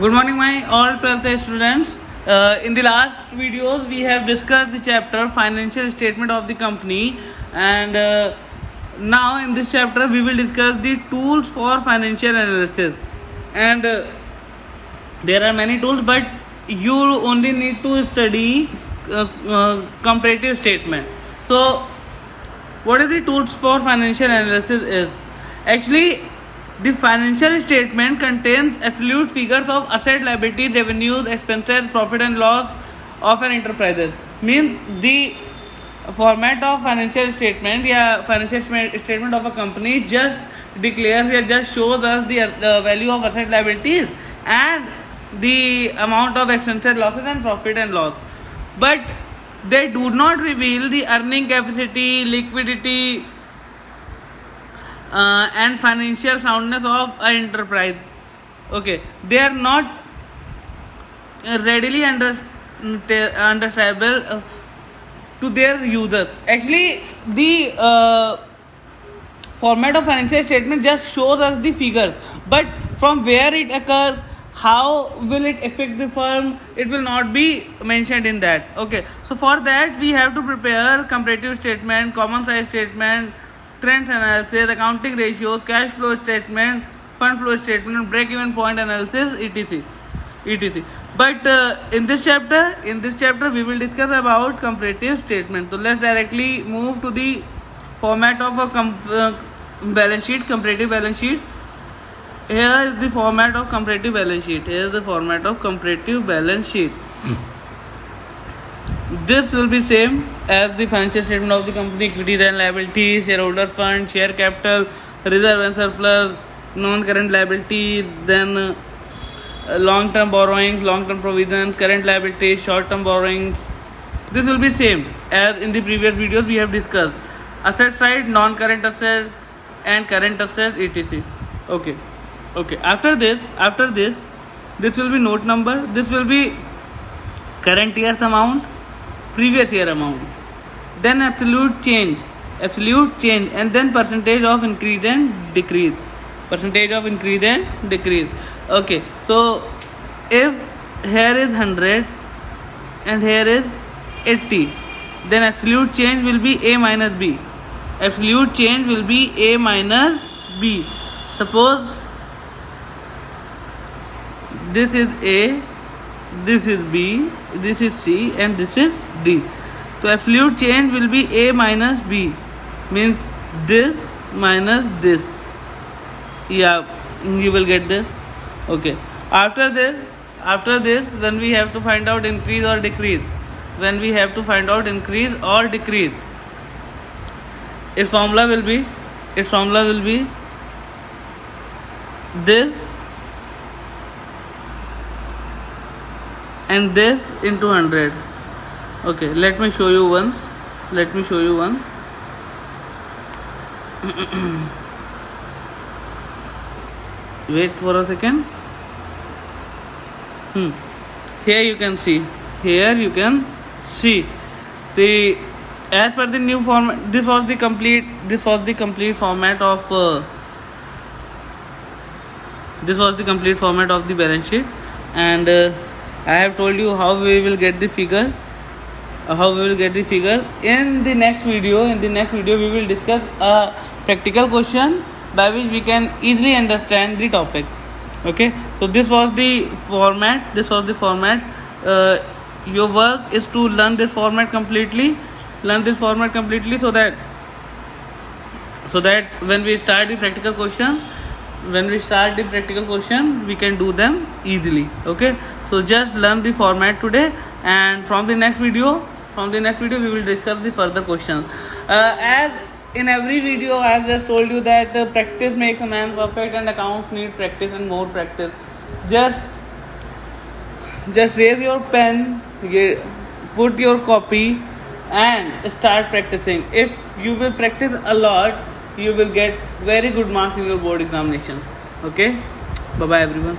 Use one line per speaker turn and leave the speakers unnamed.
Good morning, my all 12th students. In the last videos, we have discussed the chapter financial statement of the company, and now in this chapter, we will discuss the tools for financial analysis. And there are many tools, but you only need to study comparative statement. So, what is the tools for financial analysis is actually the financial statement contains absolute figures of asset, liability, revenues, expenses, profit and loss of an enterprise. Means the format of financial statement, financial statement of a company just declares or just shows us the value of asset, liabilities and the amount of expenses, losses and profit and loss. But they do not reveal the earning capacity, liquidity, and financial soundness of an enterprise. Okay, they are not readily understandable to their users. Actually, the format of financial statement just shows us the figures, but from where it occurs, how will it affect the firm, it will not be mentioned in that. Okay, so for that we have to prepare comparative statement, common size statement, trends analysis, accounting ratios, cash flow statement, fund flow statement, break even point analysis, etc. But in this chapter we will discuss about comparative statement. So let's directly move to the format of a balance sheet, comparative balance sheet. Here is the format of comparative balance sheet. This will be same as the financial statement of the company: equities and liabilities, shareholders fund, share capital, reserve and surplus, non-current liabilities, then long-term borrowings, long-term provisions, current liabilities, short-term borrowings. This will be same as in the previous videos we have discussed. Asset side, non-current asset and current asset, etc. Okay. After this, this will be note number. This will be current year's amount, previous year amount, then absolute change, and then percentage of increase and decrease. Okay, so if here is 100 and here is 80, then absolute change will be A minus B. Suppose this is A, this is B, this is C and this is D. So absolute change will be A minus B, means this minus this. Yeah, you will get this. Okay. After this, when we have to find out increase or decrease, its formula will be this and this into 100. Okay, let me show you once. Wait for a second. Here you can see the, as per the new format, this was the complete format of the balance sheet, and I have told you how we will get the figure. In the next video we will discuss a practical question by which we can easily understand the topic. Okay, so this was the format. Your work is to learn this format completely, so that when we start the practical question, we can do them easily. Okay, so just learn the format today, and from the next video we will discuss the further questions. As in every video I have just told you that practice makes a man perfect, and accounts need practice and more practice. Just raise your pen, put your copy and start practicing. If you will practice a lot, you will get very good marks in your board examinations. Okay, bye bye everyone.